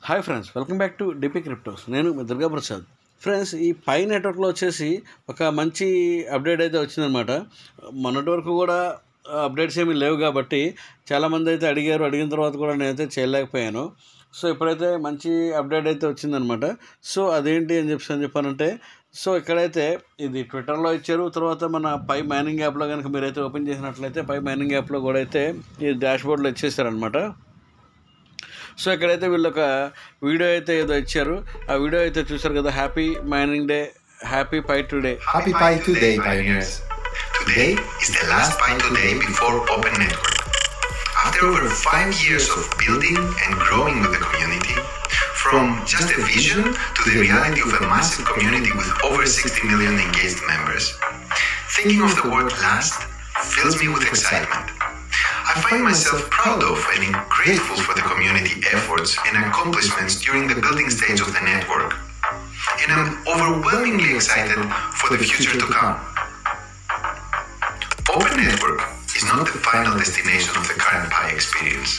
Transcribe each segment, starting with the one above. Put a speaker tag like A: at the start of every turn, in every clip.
A: Hi friends, welcome back to DP cryptos. నేను మీ Durga Prasad. Friends, ఈ పై నెట్వర్క్లో వచ్చేసి ఒక మంచి అప్డేట్ అయితే వచ్చిందనమాట. మొన్నటి వరకు కూడా అప్డేట్స్ ఏమీ లేవు కాబట్టి చాలామంది అయితే అడిగిన తర్వాత కూడా నేనైతే చేయలేకపోయాను. సో ఇప్పుడైతే మంచి అప్డేట్ అయితే వచ్చిందనమాట. సో అదేంటి అని చెప్పానంటే, సో ఇక్కడైతే ఇది ట్విట్టర్లో ఇచ్చారు. తర్వాత మన పై మైనింగ్ యాప్లో కనుక మీరైతే ఓపెన్ చేసినట్లయితే పై మైనింగ్ యాప్లో కూడా అయితే ఈ డాష్బోర్డ్లో ఇచ్చేసారనమాట. సో ఇక్కడైతే వీళ్ళు ఒక వీడియో అయితే ఏదో ఇచ్చారు. ఆ వీడియో అయితే చూసారు కదా. Happy mining day, happy pi today.
B: Happy Pi Today, pioneers. Today is the last Pi Today before Open Network. After over 5 years of building and growing with the community, from just a vision to the reality of a massive community with over 60 million engaged members, thinking of the word last fills me with excitement. I find myself proud of and grateful for the community efforts and accomplishments during the building stage of the network. And I'm overwhelmingly excited for the future to come. Open Network is not the final destination of the current Pi experience.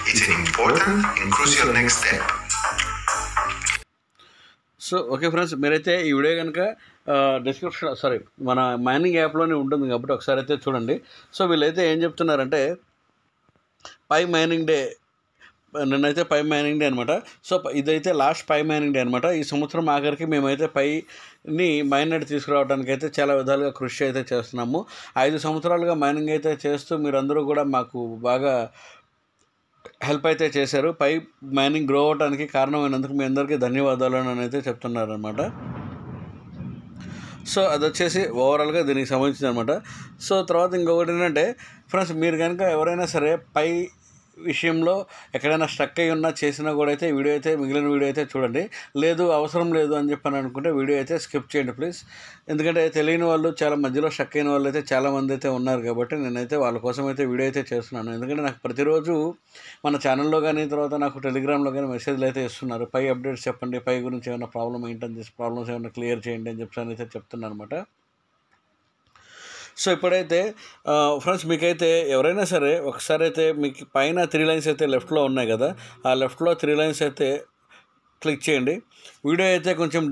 B: It's an important and crucial next step.
A: So okay friends, మీరైతే ఈ video కనుక description మన mining యాప్లోనే ఉంటుంది కాబట్టి ఒకసారి అయితే చూడండి. So వీళ్ళైతే ఏం చెప్తున్నారంటే, పై మైనింగ్ డే నిన్నైతే పై మైనింగ్ డే అనమాట. సో ఇదైతే లాస్ట్ పై మైనింగ్ డే అనమాట. ఈ సంవత్సరం ఆఖరికి మేమైతే పైని మైనెట్ తీసుకురావడానికి అయితే చాలా విధాలుగా కృషి అయితే చేస్తున్నాము. 5 సంవత్సరాలుగా మైనింగ్ అయితే చేస్తూ మీరందరూ కూడా మాకు బాగా హెల్ప్ అయితే చేశారు. పై మైనింగ్ గ్రో అవడానికి కారణమైనందుకు మీ అందరికీ ధన్యవాదాలు అని అయితే చెప్తున్నారనమాట. సో అది వచ్చేసి ఓవరాల్గా దీనికి సంబంధించింది అనమాట. సో తర్వాత ఇంకొకటి ఏంటంటే ఫ్రెండ్స్, మీరు కనుక ఎవరైనా సరే పై విషయంలో ఎక్కడైనా స్ట్రక్ అయ్యి ఉన్నా చేసినా కూడా అయితే మిగిలిన వీడియో అయితే చూడండి. లేదు అవసరం లేదు అని చెప్పని అనుకుంటే వీడియో అయితే స్కిప్ చేయండి ప్లీజ్. ఎందుకంటే తెలియని వాళ్ళు, చాలా మధ్యలో స్ట్రక్ అయిన వాళ్ళు అయితే చాలామంది అయితే ఉన్నారు కాబట్టి నేనైతే వాళ్ళ కోసం అయితే వీడియో అయితే చేస్తున్నాను. ఎందుకంటే నాకు ప్రతిరోజు మన ఛానల్లో కానీ తర్వాత నాకు టెలిగ్రామ్లో కానీ మెసేజ్లు అయితే ఇస్తున్నారు. పై అప్డేట్స్ చెప్పండి, పై గురించి ఏమైనా ప్రాబ్లమ్ ఏంటని ప్రాబ్లమ్స్ ఏమైనా క్లియర్ చేయండి అని చెప్పి అయితే చెప్తున్నాను అనమాట. సో ఇప్పుడైతే ఫ్రెండ్స్, మీకైతే ఎవరైనా సరే ఒకసారి అయితే మీకు పైన 3 లైన్స్ అయితే లెఫ్ట్లో ఉన్నాయి కదా, ఆ లెఫ్ట్లో 3 లైన్స్ అయితే క్లిక్ చేయండి. వీడియో అయితే కొంచెం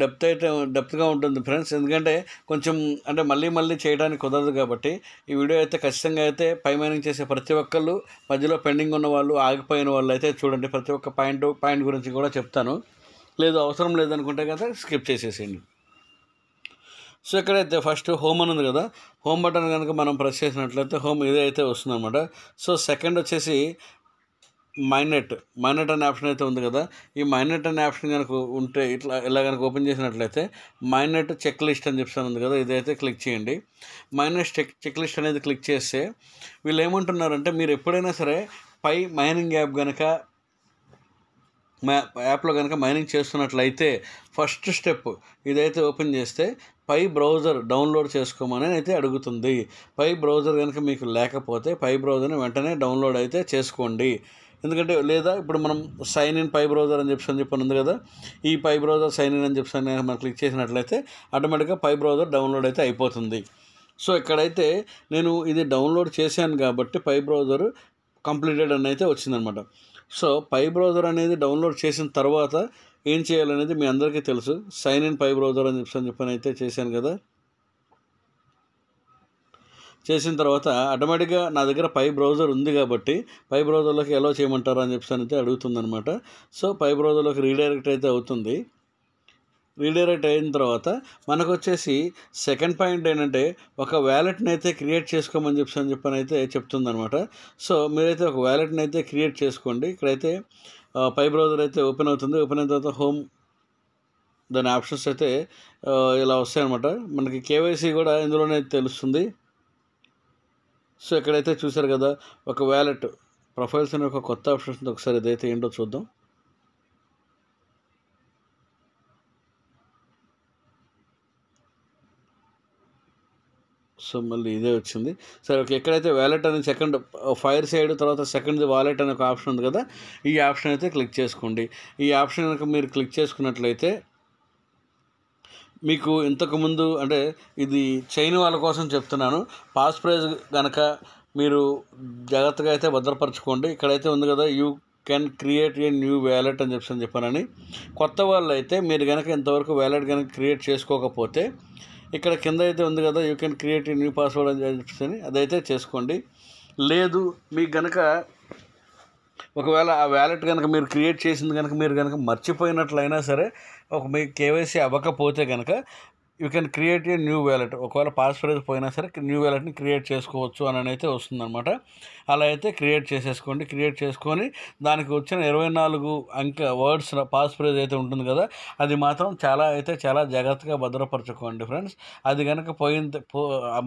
A: డెప్త్గా ఉంటుంది ఫ్రెండ్స్. ఎందుకంటే కొంచెం అంటే మళ్ళీ చేయడానికి కుదరదు కాబట్టి ఈ వీడియో అయితే ఖచ్చితంగా అయితే పై మైనింగ్ చేసే ప్రతి ఒక్కళ్ళు, మధ్యలో పెండింగ్ ఉన్న వాళ్ళు, ఆగిపోయిన వాళ్ళు అయితే చూడండి. ప్రతి ఒక్క పాయింట్ గురించి కూడా చెప్తాను. లేదు అవసరం లేదనుకుంటే కదా స్కిప్ చేసేసేయండి. సో ఇక్కడైతే ఫస్ట్ హోమ్ అని ఉంది కదా, హోమ్ బటన్ కనుక మనం ప్రెస్ చేసినట్లయితే హోమ్ ఇదే అయితే వస్తుంది అనమాట. సో సెకండ్ వచ్చేసి మైనెట్ అనే ఆప్షన్ అయితే ఉంది కదా. ఈ మైనెట్ అనే ఆప్షన్ కనుక ఉంటే ఇలా కనుక ఓపెన్ చేసినట్లయితే మైనెట్ చెక్ లిస్ట్ అని చెప్పి ఉంది కదా, ఇదైతే క్లిక్ చేయండి. మైనెట్ చెక్ లిస్ట్ అనేది క్లిక్ చేస్తే వీళ్ళు ఏమంటున్నారంటే, మీరు ఎప్పుడైనా సరే పై మైనింగ్ యాప్లో కనుక మైనింగ్ చేస్తున్నట్లయితే ఫస్ట్ స్టెప్ ఇదైతే ఓపెన్ చేస్తే పై బ్రౌజర్ డౌన్లోడ్ చేసుకోమని అయితే అడుగుతుంది. పై బ్రౌజర్ కనుక మీకు లేకపోతే పై బ్రౌజర్ని వెంటనే డౌన్లోడ్ అయితే చేసుకోండి. ఎందుకంటే లేదా ఇప్పుడు మనం సైన్ ఇన్ పై బ్రౌజర్ అని చెప్పి ఉంది కదా, ఈ పై బ్రౌజర్ సైన్ ఇన్ అని చెప్పి మనం క్లిక్ చేసినట్లయితే ఆటోమేటిక్గా పై బ్రౌజర్ డౌన్లోడ్ అయితే అయిపోతుంది. సో ఇక్కడైతే నేను ఇది డౌన్లోడ్ చేశాను కాబట్టి పై బ్రౌజర్ కంప్లీటెడ్ అని అయితే వచ్చిందనమాట. సో పై బ్రౌజర్ అనేది డౌన్లోడ్ చేసిన తర్వాత ఏం చేయాలనేది మీ అందరికీ తెలుసు. సైన్ ఇన్ పై బ్రౌజర్ అని చెప్పని అయితే చేశాను కదా. చేసిన తర్వాత ఆటోమేటిక్గా నా దగ్గర పై బ్రౌజర్ ఉంది కాబట్టి పై బ్రౌజర్లోకి ఎలా చేయమంటారు అని చెప్పి అయితే అడుగుతుందనమాట. సో పై బ్రౌజర్లోకి రీడైరెక్ట్ అయితే అవుతుంది. రీడైరెక్ట్ అయిన తర్వాత మనకు వచ్చేసి సెకండ్ పాయింట్ ఏంటంటే, ఒక వ్యాలెట్ని అయితే క్రియేట్ చేసుకోమని చెప్పని అయితే చెప్తుందనమాట. సో మీరైతే ఒక వ్యాలెట్ని అయితే క్రియేట్ చేసుకోండి. ఇక్కడైతే పై బ్రౌజర్ అయితే ఓపెన్ అవుతుంది. ఓపెన్ అయిన తర్వాత హోమ్ దాని ఆప్షన్స్ అయితే ఇలా వస్తాయన్నమాట. మనకి కేవైసీ కూడా ఇందులోనే తెలుస్తుంది. సో ఇక్కడైతే చూసారు కదా, ఒక వ్యాలెట్ ప్రొఫైల్స్ అనే ఒక కొత్త ఆప్షన్స్ ఉంది. ఒకసారి ఇదైతే ఏంటో చూద్దాం. సో మళ్ళీ ఇదే వచ్చింది. సరే ఓకే, ఎక్కడైతే వ్యాలెట్ అని సెకండ్ ఫైర్ సైడ్ తర్వాత సెకండ్ వాలెట్ అనే ఒక ఆప్షన్ ఉంది కదా, ఈ ఆప్షన్ అయితే క్లిక్ చేసుకోండి. ఈ ఆప్షన్ కనుక మీరు క్లిక్ చేసుకున్నట్లయితే మీకు ఇంతకుముందు అంటే ఇది చైన్ వాళ్ళ కోసం చెప్తున్నాను, పాస్ ప్రైజ్ కనుక మీరు జాగ్రత్తగా అయితే భద్రపరచుకోండి. ఇక్కడైతే ఉంది కదా, you can create a new wallet అని చెప్పానని. కొత్త వాళ్ళు అయితే మీరు కనుక ఇంతవరకు వ్యాలెట్ కనుక క్రియేట్ చేసుకోకపోతే ఇక్కడ కింద అయితే ఉంది కదా, you can create a new password అని చెప్పి అదైతే చేసుకోండి. లేదు మీకు కనుక ఒకవేళ ఆ వ్యాలెట్ కనుక మీరు క్రియేట్ చేసింది కనుక మీరు కనుక మర్చిపోయినట్లయినా సరే, మీ కేవైసీ అవ్వకపోతే కనుక you can create a new wallet, ఒకవేళ పాస్వర్డ్ పోయినా సరే న్యూ వ్యాలెట్ని క్రియేట్ చేసుకోవచ్చు అని అయితే వస్తుందన్నమాట. అలా అయితే క్రియేట్ చేసేసుకోండి. క్రియేట్ చేసుకొని దానికి వచ్చిన 24 అంక వర్డ్స్ పాస్వర్డ్ అయితే ఉంటుంది కదా, అది మాత్రం చాలా జాగ్రత్తగా భద్రపరచుకోండి ఫ్రెండ్స్. అది కనుక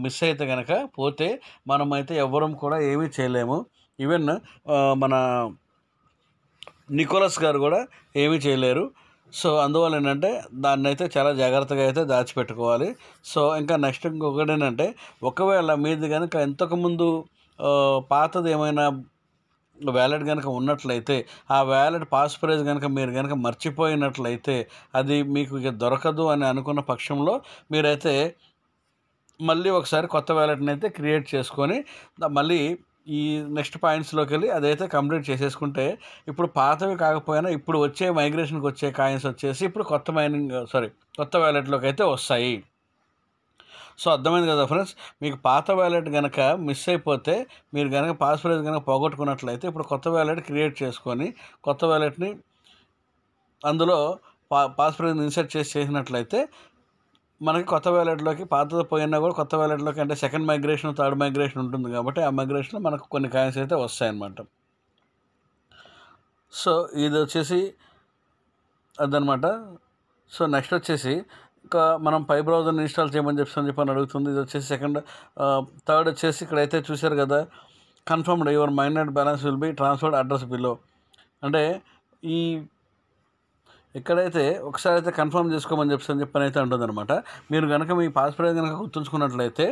A: మిస్ అయితే కనుక పోతే మనమైతే ఎవ్వరం కూడా ఏమీ చేయలేము. ఈవెన్ మన నికోలస్ గారు కూడా ఏమీ చేయలేరు. సో అందువల్ల ఏంటంటే దాన్ని అయితే చాలా జాగ్రత్తగా అయితే దాచిపెట్టుకోవాలి. సో ఇంకా నెక్స్ట్ ఇంకొకటి ఏంటంటే, ఒకవేళ మీది కనుక ఇంతకుముందు పాతది ఏమైనా వ్యాలెట్ కనుక ఉన్నట్లయితే, ఆ వ్యాలెట్ పాస్వర్డ్ కనుక మీరు కనుక మర్చిపోయినట్లయితే అది మీకు ఇక దొరకదు అని అనుకున్న పక్షంలో మీరైతే మళ్ళీ ఒకసారి కొత్త వ్యాలెట్ని అయితే క్రియేట్ చేసుకొని మళ్ళీ ఈ నెక్స్ట్ పాయింట్స్లోకి వెళ్ళి అదైతే కంప్లీట్ చేసేసుకుంటే, ఇప్పుడు పాతవి కాకపోయినా ఇప్పుడు వచ్చే మైగ్రేషన్కి వచ్చే కాయిన్స్ వచ్చేసి ఇప్పుడు కొత్త వ్యాలెట్లోకి అయితే వస్తాయి. సో అర్థమైంది కదా ఫ్రెండ్స్. మీకు పాత వ్యాలెట్ కనుక మిస్ అయిపోతే, మీరు కనుక పాస్వర్డ్ కనుక పోగొట్టుకున్నట్లయితే ఇప్పుడు కొత్త వ్యాలెట్ క్రియేట్ చేసుకొని కొత్త వ్యాలెట్ని అందులో పాస్వర్డ్ ఇన్సర్ట్ చేసినట్లయితే మనకి కొత్త వ్యాలెట్లోకి పాతది పోయినా కూడా కొత్త వ్యాలెట్లోకి, అంటే సెకండ్ మైగ్రేషన్ థర్డ్ మైగ్రేషన్ ఉంటుంది కాబట్టి ఆ మైగ్రేషన్లో మనకు కొన్ని కాయిన్స్ అయితే వస్తాయన్నమాట. సో ఇది వచ్చేసి అదనమాట. సో నెక్స్ట్ వచ్చేసి ఇంకా మనం పై బ్రౌజర్ని ఇన్స్టాల్ చేయమని చెప్పని అడుగుతుంది. ఇది వచ్చేసి థర్డ్ వచ్చేసి ఇక్కడైతే చూశారు కదా, confirmed your mined balance will be transferred address below. అంటే ఈ ఇక్కడైతే ఒకసారి అయితే కన్ఫర్మ్ చేసుకోమని చెప్పని అయితే ఉంటుందన్నమాట. మీరు కనుక మీ పాస్వర్డ్ కనుక గుర్తుంచుకున్నట్లయితే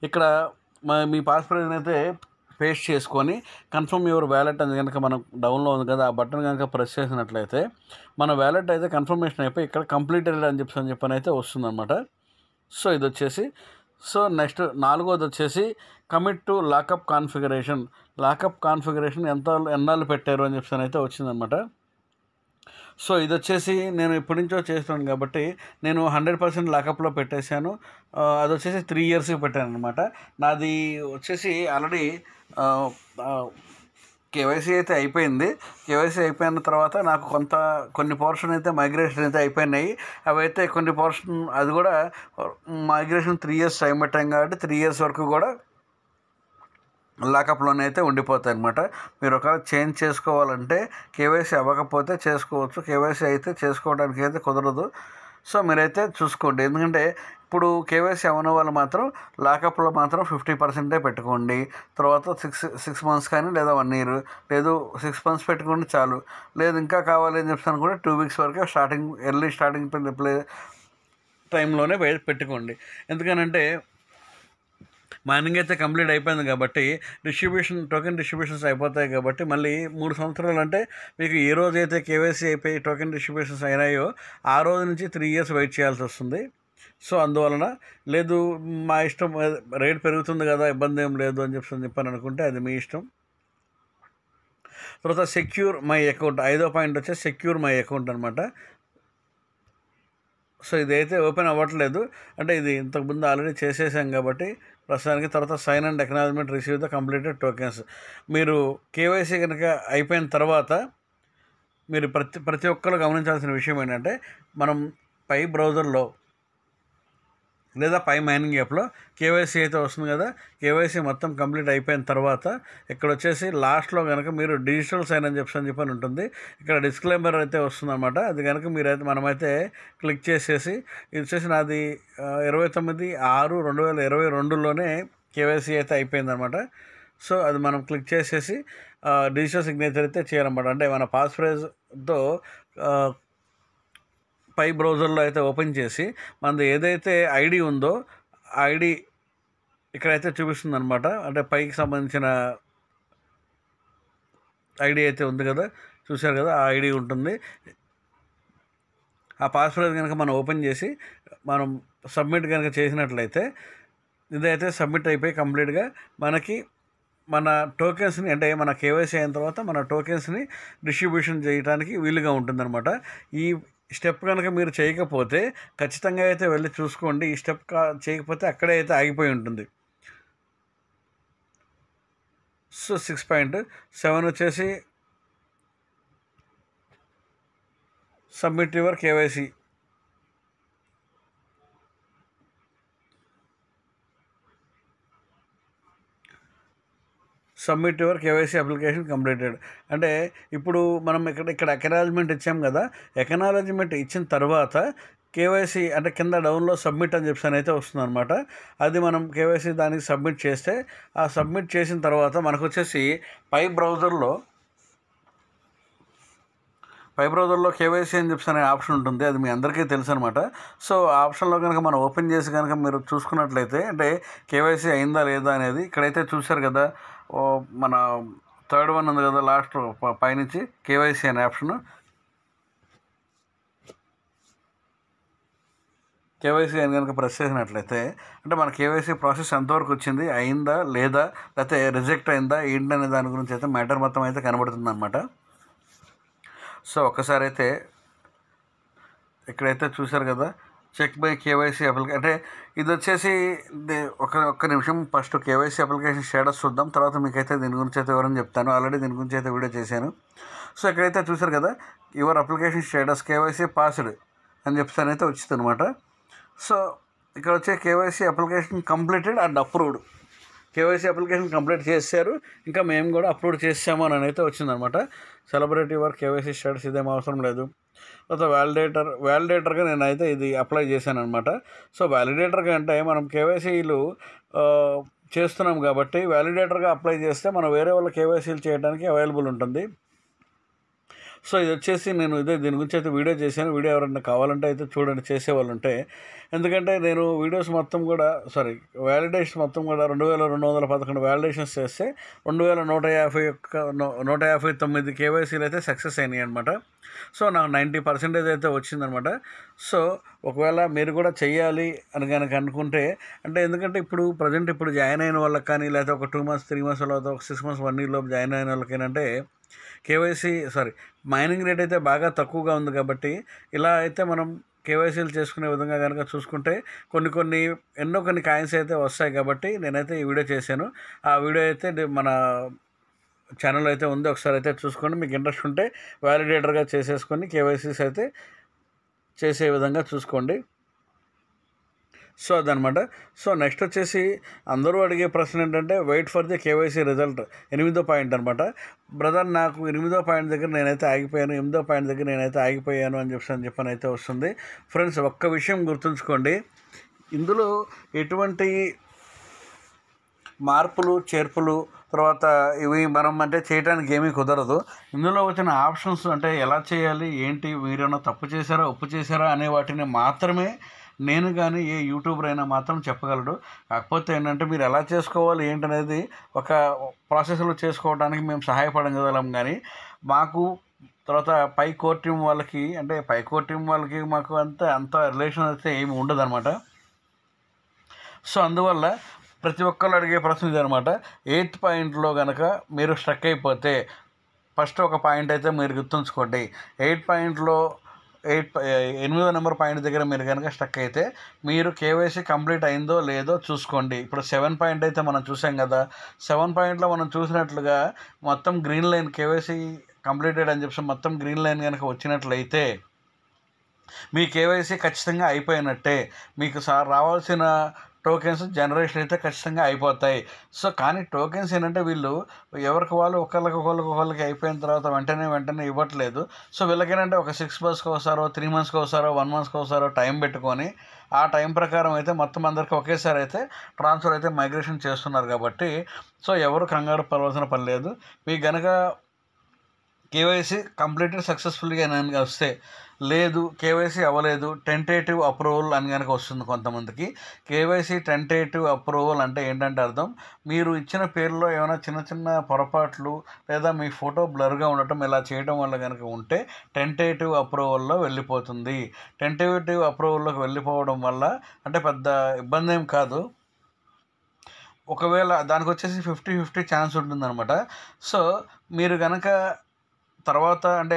A: ఇక్కడ మీ పాస్వర్డ్ అయితే పేస్ట్ చేసుకొని కన్ఫర్మ్ యువర్ వ్యాలెట్ అని కనుక మనం డౌన్లో ఉంది కదా, ఆ బటన్ కనుక ప్రెస్ చేసినట్లయితే మన వ్యాలెట్ అయితే కన్ఫర్మేషన్ అయిపోయి ఇక్కడ కంప్లీటెడ్ అని చెప్పని అయితే వస్తుందన్నమాట. సో ఇది వచ్చేసి నెక్స్ట్ 4వది వచ్చేసి commit to lockup configuration. Lockup configuration ఎన్నాళ్ళు పెట్టారు అని చెప్పని అయితే వచ్చిందనమాట. సో ఇది వచ్చేసి నేను ఇప్పటి నుంచో చేస్తున్నాను కాబట్టి నేను 100% లాకప్లో పెట్టేశాను. అది వచ్చేసి 3 yearsకి పెట్టాను అనమాట. నాది వచ్చేసి ఆల్రెడీ కేవైసీ అయితే అయిపోయింది. కేవైసీ అయిపోయిన తర్వాత నాకు కొన్ని పోర్షన్ అయితే మైగ్రేషన్ అయితే అయిపోయినాయి. అవి అయితే కొన్ని పోర్షన్ అది కూడా మైగ్రేషన్ 3 years టైం పెట్టాం కాబట్టి 3 years వరకు కూడా లాకప్లోనే అయితే ఉండిపోతాయి అన్నమాట. మీరు ఒకవేళ చేంజ్ చేసుకోవాలంటే కేవైసీ అవ్వకపోతే చేసుకోవచ్చు, కేవైసీ అయితే చేసుకోవడానికి అయితే కుదరదు. సో మీరైతే చూసుకోండి. ఎందుకంటే ఇప్పుడు కేవైసీ అవ్వని వాళ్ళు మాత్రం లాకప్లో మాత్రం 50% పెట్టుకోండి. తర్వాత 6 months కానీ లేదా 1 year, లేదు 6 months పెట్టుకోండి చాలు. లేదు ఇంకా కావాలి అని చెప్తాను కూడా 2 weeks వరకే ఎర్లీ స్టార్టింగ్ టైంలోనే పెట్టుకోండి. ఎందుకనంటే మైనింగ్ అయితే కంప్లీట్ అయిపోయింది కాబట్టి టోకెన్ డిస్ట్రిబ్యూషన్స్ అయిపోతాయి కాబట్టి మళ్ళీ 3 సంవత్సరాలు అంటే మీకు ఏ రోజు అయితే కేవైసీ అయిపోయి టోకెన్ డిస్ట్రిబ్యూషన్స్ అయినాయో ఆ రోజు నుంచి 3 years వెయిట్ చేయాల్సి వస్తుంది. సో అందువలన లేదు మా ఇష్టం, రేట్ పెరుగుతుంది కదా ఇబ్బంది ఏం లేదు అని చెప్పని అనుకుంటే అది మీ ఇష్టం. తర్వాత సెక్యూర్ మై అకౌంట్, 5వ పాయింట్ వచ్చేసి సెక్యూర్ మై అకౌంట్ అనమాట. సో ఇదైతే ఓపెన్ అవ్వట్లేదు, అంటే ఇది ఇంతకుముందు ఆల్రెడీ చేసేసాం కాబట్టి ప్రస్తుతానికి. తర్వాత sign and acknowledgement receive the completed tokens. మీరు కేవైసీ కనుక అయిపోయిన తర్వాత మీరు ప్రతి ఒక్కరు గమనించాల్సిన విషయం ఏంటంటే, మనం పై బ్రౌజర్లో లేదా పై మైనింగ్ యాప్లో కేవైసీ అయితే వస్తుంది కదా, కేవైసీ మొత్తం కంప్లీట్ అయిపోయిన తర్వాత ఇక్కడ వచ్చేసి లాస్ట్లో కనుక మీరు డిజిటల్ సైన్ అని చెప్పని ఉంటుంది. ఇక్కడ డిస్క్లైమర్ అయితే వస్తుందన్నమాట. అది కనుక మనమైతే క్లిక్ చేసేసి, ఇది వచ్చేసి నాది 29/6/2022లోనే కేవైసీ అయితే అయిపోయిందనమాట. సో అది మనం క్లిక్ చేసేసి డిజిటల్ సిగ్నేచర్ అయితే చేయాలన్నమాట. అంటే మన పాస్వర్డ్తో పై బ్రౌజర్లో అయితే ఓపెన్ చేసి మనది ఏదైతే ఐడి ఉందో ఆ ఐడి ఇక్కడైతే చూపిస్తుంది అనమాట. అంటే పైకి సంబంధించిన ఐడి అయితే ఉంది కదా, చూశారు కదా, ఆ ఐడి ఉంటుంది. ఆ పాస్వర్డ్ కనుక మనం ఓపెన్ చేసి మనం సబ్మిట్ కనుక చేసినట్లయితే ఇదైతే సబ్మిట్ అయిపోయి కంప్లీట్గా మనకి మన టోకెన్స్ని అంటే మన కేవైసీ అయిన తర్వాత మన టోకెన్స్ని డిస్ట్రిబ్యూషన్ చేయడానికి వీలుగా ఉంటుందన్నమాట. ఈ స్టెప్ కనుక మీరు చేయకపోతే ఖచ్చితంగా అయితే వెళ్ళి చూసుకోండి. ఈ స్టెప్ చేయకపోతే అక్కడే అయితే ఆగిపోయి ఉంటుంది. సో 6.7 వచ్చేసి submit your KYC. Submit your KYC application completed అంటే ఇప్పుడు మనం ఇక్కడ ఎకనాలజ్మెంట్ ఇచ్చాం కదా. ఎకనాలజ్మెంట్ ఇచ్చిన తర్వాత కేవైసీ అంటే కింద డౌన్లో సబ్మిట్ అని చెప్పి అయితే వస్తుంది అనమాట. అది మనం కేవైసీ దానికి సబ్మిట్ చేస్తే ఆ సబ్మిట్ చేసిన తర్వాత మనకు వచ్చేసి పై బ్రౌజర్లో కేవైసీ అని చెప్పి అనే ఆప్షన్ ఉంటుంది. అది మీ అందరికీ తెలుసు అనమాట. సో ఆ ఆప్షన్లో కనుక మనం ఓపెన్ చేసి కనుక మీరు చూసుకున్నట్లయితే అంటే కేవైసీ అయిందా లేదా అనేది ఇక్కడైతే చూశారు కదా. మన థర్డ్ వన్ ఉంది కదా లాస్ట్ పైనుంచి కేవైసీ అనే ఆప్షన్. కేవైసీ అని కనుక ప్రెస్ చేసినట్లయితే అంటే మన కేవైసీ ప్రాసెస్ ఎంతవరకు వచ్చింది, అయిందా లేదా, లేకపోతే రిజెక్ట్ అయిందా ఏంటనే దాని గురించి అయితే మ్యాటర్ మొత్తం అయితే కనబడుతుంది అనమాట. సో ఒక్కసారి అయితే ఇక్కడైతే చూశారు కదా చెక్ బై కేవైసీ అప్లికేషన్ అంటే ఇది వచ్చేసి ఒక్క నిమిషం ఫస్ట్ కేవైసీ అప్లికేషన్ స్టేటస్ చూద్దాం. తర్వాత మీకైతే దీని గురించి అయితే వివరం చెప్తాను. ఆల్రెడీ దీని గురించి అయితే వీడియో చేశాను. సో ఇక్కడైతే చూశారు కదా your application status KYC passed అని చెప్తాను అయితే వచ్చింది అనమాట. సో ఇక్కడ వచ్చే KYC application completed and approved. KYC application complete చేశారు, ఇంకా మేము కూడా అప్లోడ్ చేసాము అని అయితే వచ్చిందనమాట. సెలబ్రేట్ యువర్ కేవైసీ స్టేటస్ ఇదేం అవసరం లేదు. తర్వాత వ్యాలిడేటర్గా నేనైతే ఇది అప్లై చేశాను అనమాట. సో వ్యాలిడేటర్గా అంటే మనం కేవైసీలు చేస్తున్నాం కాబట్టి వ్యాలిడేటర్గా అప్లై చేస్తే మనం వేరే వాళ్ళ కేవైసీలు చేయడానికి అవైలబుల్ ఉంటుంది. సో ఇది వచ్చేసి నేను దీని గురించి అయితే వీడియో చేశాను. వీడియో ఎవరైనా కావాలంటే అయితే చూడండి చేసేవాళ్ళు ఉంటే. ఎందుకంటే నేను వీడియోస్ మొత్తం కూడా వ్యాలిడేషన్ మొత్తం కూడా 2211 వ్యాలిడేషన్స్ చేస్తే 2159 కేవైసీలు అయితే సక్సెస్ అయినాయి అనమాట. సో నాకు 90% అయితే వచ్చిందనమాట. సో ఒకవేళ మీరు కూడా చెయ్యాలి అని కనుక అనుకుంటే అంటే ఎందుకంటే ప్రజెంట్ జాయిన్ అయిన వాళ్ళకి కానీ లేకపోతే ఒక 2 months 3 months లేదా ఒక 6 months 1 year లోపు జాయిన్ అయిన వాళ్ళకేనంటే మైనింగ్ రేట్ అయితే బాగా తక్కువగా ఉంది కాబట్టి ఇలా అయితే మనం కేవైసీలు చేసుకునే విధంగా కనుక చూసుకుంటే కొన్ని కాయిన్స్ అయితే వస్తాయి కాబట్టి నేనైతే ఈ వీడియో చేశాను. ఆ వీడియో అయితే మన ఛానల్ అయితే ఉంది, ఒకసారి అయితే చూసుకోండి. మీకు ఇంట్రెస్ట్ ఉంటే వ్యాలిడేటర్గా చేసేసుకొని కేవైసీస్ అయితే చేసే విధంగా చూసుకోండి. సో అదనమాట. సో నెక్స్ట్ వచ్చేసి అందరూ అడిగే ప్రశ్న ఏంటంటే wait for the KYC result 8వ పాయింట్ అనమాట. బ్రదర్ నాకు 8వ పాయింట్ దగ్గర నేనైతే ఆగిపోయాను, 8వ పాయింట్ దగ్గర నేనైతే ఆగిపోయాను అని చెప్పని అయితే వస్తుంది. ఫ్రెండ్స్ ఒక్క విషయం గుర్తుంచుకోండి, ఇందులో ఎటువంటి మార్పులు చేర్పులు తర్వాత ఇవి మనం అంటే చేయడానికి ఏమీ కుదరదు. ఇందులో వచ్చిన ఆప్షన్స్ అంటే ఎలా చేయాలి ఏంటి, మీరేమన్నా తప్పు చేశారా ఒప్పు చేశారా అనే వాటిని మాత్రమే నేను కానీ ఏ యూట్యూబర్ అయినా మాత్రం చెప్పగలడు. కాకపోతే ఏంటంటే మీరు ఎలా చేసుకోవాలి ఏంటనేది ఒక ప్రాసెస్లో చేసుకోవడానికి మేము సహాయపడగలం. కానీ మాకు తర్వాత పై కోర్ టీం వాళ్ళకి మాకు అంత రిలేషన్ అయితే ఏమి ఉండదన్నమాట. సో అందువల్ల ప్రతి ఒక్కళ్ళు అడిగే ప్రశ్న ఇదనమాట. 8th పాయింట్లో కనుక మీరు స్ట్రక్ అయిపోతే ఫస్ట్ ఒక పాయింట్ అయితే మీరు గుర్తుంచుకోండి. 8వ నెంబర్ పాయింట్ దగ్గర మీరు కనుక స్టక్ అయితే మీరు కేవైసీ కంప్లీట్ అయిందో లేదో చూసుకోండి. ఇప్పుడు 7 పాయింట్ అయితే మనం చూసాం కదా. 7 పాయింట్లో మనం చూసినట్లుగా మొత్తం గ్రీన్ లైన్ కేవైసీ కంప్లీటెడ్ అని చెప్పి మొత్తం గ్రీన్ లైన్ కనుక వచ్చినట్లయితే మీ కేవైసీ ఖచ్చితంగా అయిపోయినట్టే. మీకు రావాల్సిన టోకెన్స్ జనరేషన్ అయితే ఖచ్చితంగా అయిపోతాయి. సో కానీ టోకెన్స్ ఏంటంటే వీళ్ళు ఎవరికి వాళ్ళు ఒకళ్ళకి అయిపోయిన తర్వాత వెంటనే ఇవ్వట్లేదు. సో వీళ్ళకేంటంటే ఒక 6 monthsకి ఒకసారో 3 monthsకి ఒకసారో 1 monthకి ఒకసారో టైం పెట్టుకొని ఆ టైం ప్రకారం అయితే మొత్తం అందరికీ ఒకేసారి అయితే ట్రాన్స్ఫర్ అయితే మైగ్రేషన్ చేస్తున్నారు కాబట్టి సో ఎవరు కంగారు పడవలసిన పని లేదు. మీకు కనుక కేవైసీ కంప్లీటెడ్ సక్సెస్ఫుల్గా అని వస్తే లేదు కేవైసీ అవ్వలేదు టెంటేటివ్ అప్రూవల్ అని కనుక వస్తుంది కొంతమందికి. కేవైసీ టెంటేటివ్ అప్రూవల్ అంటే ఏంటంటే అర్థం మీరు ఇచ్చిన పేరులో ఏమైనా చిన్న పొరపాట్లు లేదా మీ ఫోటో బ్లర్గా ఉండటం ఇలా చేయడం వల్ల కనుక ఉంటే టెంటేటివ్ అప్రూవల్లో వెళ్ళిపోతుంది. టెంటేటివ్ అప్రూవల్లోకి వెళ్ళిపోవడం వల్ల అంటే పెద్ద ఇబ్బంది ఏం కాదు. ఒకవేళ దానికి వచ్చేసి 50-50 ఛాన్స్ ఉంటుందన్నమాట. సో మీరు కనుక తర్వాత అంటే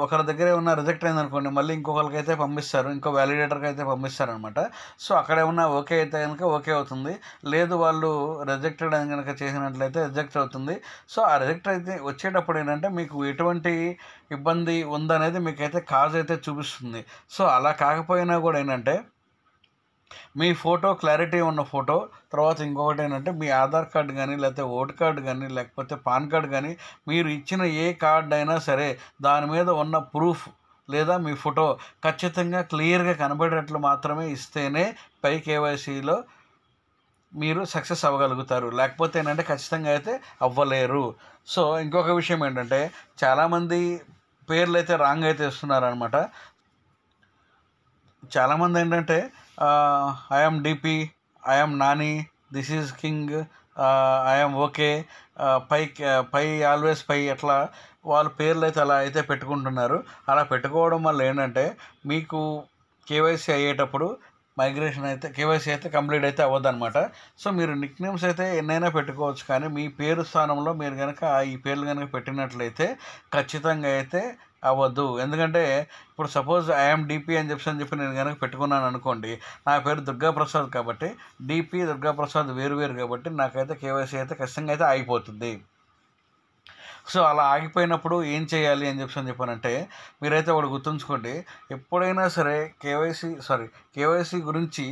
A: ఒకరి దగ్గరే ఉన్న రిజెక్ట్ అయిందనుకోండి, మళ్ళీ ఇంకొకరికైతే పంపిస్తారు, ఇంకో వ్యాలిడేటర్కి అయితే పంపిస్తారనమాట. సో అక్కడ ఏమన్నా ఓకే అయితే కనుక ఓకే అవుతుంది, లేదు వాళ్ళు రిజెక్టెడ్ అని కనుక చేసినట్లయితే రిజెక్ట్ అవుతుంది. సో ఆ రిజెక్ట్ అయితే వచ్చేటప్పుడు ఏంటంటే మీకు ఎటువంటి ఇబ్బంది ఉందనేది మీకైతే కాజ్ అయితే చూపిస్తుంది. సో అలా కాకపోయినా కూడా ఏంటంటే మీ ఫోటో క్లారిటీ ఉన్న ఫోటో, తర్వాత ఇంకొకటి ఏంటంటే మీ ఆధార్ కార్డు కానీ, లేకపోతే ఓటు కార్డు కానీ, లేకపోతే పాన్ కార్డు కానీ, మీరు ఇచ్చిన ఏ కార్డు అయినా సరే దాని మీద ఉన్న ప్రూఫ్ లేదా మీ ఫోటో ఖచ్చితంగా క్లియర్గా కనబడేటట్లు మాత్రమే ఇస్తేనే పై కేవైసీలో మీరు సక్సెస్ అవ్వగలుగుతారు. లేకపోతే ఏంటంటే ఖచ్చితంగా అయితే అవ్వలేరు. సో ఇంకొక విషయం ఏంటంటే చాలామంది పేర్లు అయితే రాంగ్ అయితే ఇస్తున్నారనమాట. చాలామంది ఏంటంటే I'm DP, I'm Nani, this is king, I'm okay, pie always pie, అట్లా వాళ్ళ పేర్లు అయితే అలా అయితే పెట్టుకుంటున్నారు. అలా పెట్టుకోవడం వల్ల ఏంటంటే మీకు కేవైసీ అయ్యేటప్పుడు మైగ్రేషన్ అయితే కేవైసీ అయితే కంప్లీట్ అయితే అవ్వదన్నమాట. సో మీరు నిక్ నేమ్స్ అయితే ఎన్నైనా పెట్టుకోవచ్చు, కానీ మీ పేరు స్థానంలో మీరు కనుక ఈ పేర్లు కనుక పెట్టినట్లయితే ఖచ్చితంగా అయితే అవ్వద్దు. ఎందుకంటే ఇప్పుడు సపోజ్ ఐఎమ్ డిపి అని చెప్పి నేను కనుక పెట్టుకున్నాను అనుకోండి, నా పేరు దుర్గాప్రసాద్ కాబట్టి డిపి దుర్గాప్రసాద్ వేరు కాబట్టి నాకైతే కేవైసీ అయితే ఖచ్చితంగా అయితే ఆగిపోతుంది. సో అలా ఆగిపోయినప్పుడు ఏం చేయాలి అని చెప్పానంటే మీరైతే ఒకటి గుర్తుంచుకోండి, ఎప్పుడైనా సరే కేవైసీ గురించి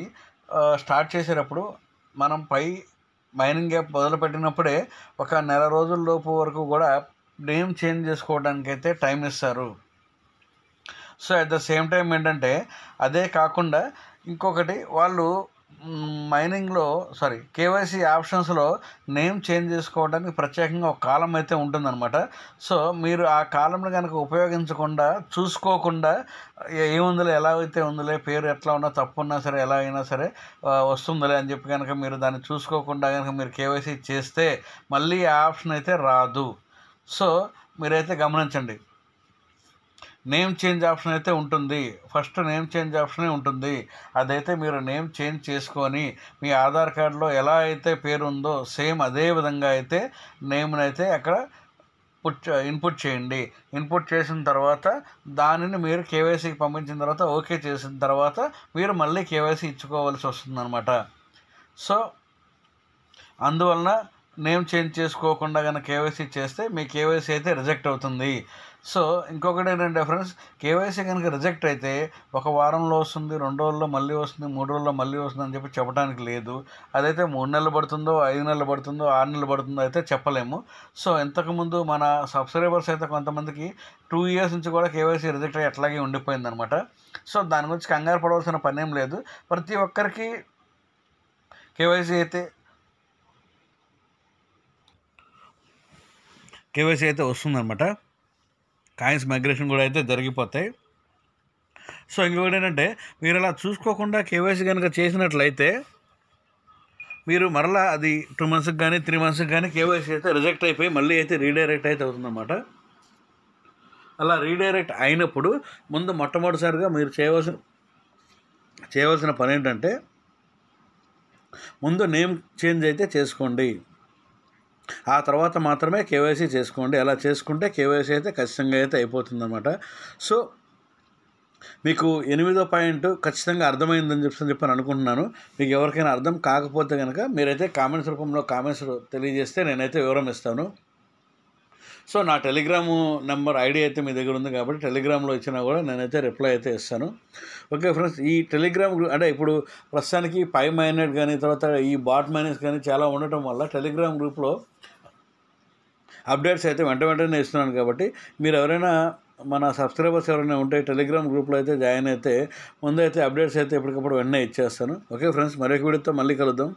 A: స్టార్ట్ చేసేటప్పుడు మనం మైనింగ్ యాప్ మొదలుపెట్టినప్పుడే ఒక నెల రోజుల లోపు వరకు కూడా నేమ్ చేంజ్ చేసుకోవడానికి అయితే టైం ఇస్తారు. So at the same time ఏంటంటే అదే కాకుండా ఇంకొకటి వాళ్ళు మైనింగ్లో కేవైసీ ఆప్షన్స్లో నేమ్ చేంజ్ చేసుకోవడానికి ప్రత్యేకంగా ఒక కాలం అయితే ఉంటుందన్నమాట. సో మీరు ఆ కాలంని కనుక ఉపయోగించకుండా, చూసుకోకుండా ఏముందిలే, ఎలా అయితే ఉందిలే, పేరు ఎట్లా ఉన్నా తప్పు ఉన్నా సరే ఎలా అయినా సరే వస్తుందిలే అని చెప్పి కనుక మీరు దాన్ని చూసుకోకుండా కనుక మీరు కేవైసీ చేస్తే మళ్ళీ ఆ ఆప్షన్ అయితే రాదు. సో మీరైతే గమనించండి, నేమ్ చేంజ్ ఆప్షన్ అయితే ఉంటుంది. ఫస్ట్ నేమ్ చేంజ్ ఆప్షనే ఉంటుంది. అదైతే మీరు నేమ్ చేంజ్ చేసుకొని మీ ఆధార్ కార్డులో ఎలా అయితే పేరు ఉందో సేమ్ అదే విధంగా అయితే నేమ్ని అయితే అక్కడ ఇన్పుట్ చేయండి. ఇన్పుట్ చేసిన తర్వాత దానిని మీరు కేవైసీకి పంపించిన తర్వాత ఓకే చేసిన తర్వాత మీరు మళ్ళీ కేవైసీ ఇచ్చుకోవాల్సి వస్తుందన్నమాట. సో అందువలన నేమ్ చేంజ్ చేసుకోకుండా కనుక కేవైసీ చేస్తే మీ కేవైసీ అయితే రిజెక్ట్ అవుతుంది. సో ఇంకొకటి ఏంటంటే ఫ్రెండ్స్, కేవైసీ కనుక రిజెక్ట్ అయితే ఒక వారంలో వస్తుంది, 2 రోజుల్లో మళ్ళీ వస్తుంది, 3 రోజుల్లో మళ్ళీ వస్తుంది అని చెప్పి చెప్పడానికి లేదు. అదైతే 3 నెలలు పడుతుందో, 5 నెలలు పడుతుందో, 6 నెలలు పడుతుందో అయితే చెప్పలేము. సో ఇంతకుముందు మన సబ్స్క్రైబర్స్ అయితే కొంతమందికి 2 years నుంచి కూడా కేవైసీ రిజెక్ట్ అయ్యి అట్లాగే ఉండిపోయిందనమాట. సో దాని గురించి కంగారు పడవలసిన పనేం లేదు. ప్రతి ఒక్కరికి కేవైసీ అయితే వస్తుందన్నమాట. కాయిన్స్ మైగ్రేషన్ కూడా అయితే జరిగిపోతాయి. సో ఇంకొకటి ఏంటంటే మీరు అలా చూసుకోకుండా కేవైసీ కనుక చేసినట్లయితే మీరు మరలా అది 2 monthsకి కానీ 3 monthsకి కానీ కేవైసీ అయితే రిజెక్ట్ అయిపోయి మళ్ళీ అయితే రీడైరెక్ట్ అయితే అవుతుందన్నమాట. అలా రీడైరెక్ట్ అయినప్పుడు ముందు మొట్టమొదటిసారిగా మీరు చేయవలసిన పని ఏంటంటే ముందు నేమ్ చేంజ్ అయితే చేసుకోండి. ఆ తర్వాత మాత్రమే కేవైసీ చేసుకోండి. అలా చేసుకుంటే కేవైసీ అయితే ఖచ్చితంగా అయితే అయిపోతుందన్నమాట. సో మీకు 8వ పాయింట్ ఖచ్చితంగా అర్థమైందని చెప్పని అనుకుంటున్నాను. మీకు ఎవరికైనా అర్థం కాకపోతే కనుక మీరైతే కామెంట్స్ రూపంలో తెలియజేస్తే నేనైతే వివరం ఇస్తాను. సో నా టెలిగ్రాము నెంబర్ ఐడి అయితే మీ దగ్గర ఉంది కాబట్టి టెలిగ్రామ్లో ఇచ్చినా కూడా నేనైతే రిప్లై అయితే ఇస్తాను. ఓకే ఫ్రెండ్స్, ఈ టెలిగ్రామ్ అంటే ఇప్పుడు ప్రస్తుతానికి పై మైనెట్ కానీ తర్వాత ఈ బాట్ మైనెట్స్ కానీ చాలా ఉండటం వల్ల టెలిగ్రామ్ గ్రూప్లో అప్డేట్స్ అయితే వెంటనే ఇస్తున్నాను. కాబట్టి మీరు ఎవరైనా మన సబ్స్క్రైబర్స్ ఎవరైనా ఉంటే టెలిగ్రామ్ గ్రూప్లో అయితే జాయిన్ అయితే ముందైతే అప్డేట్స్ అయితే ఎప్పటికప్పుడు వెంటనే ఇచ్చేస్తాను. ఓకే ఫ్రెండ్స్, మరొక వీడియోతో మళ్ళీ కలుద్దాం.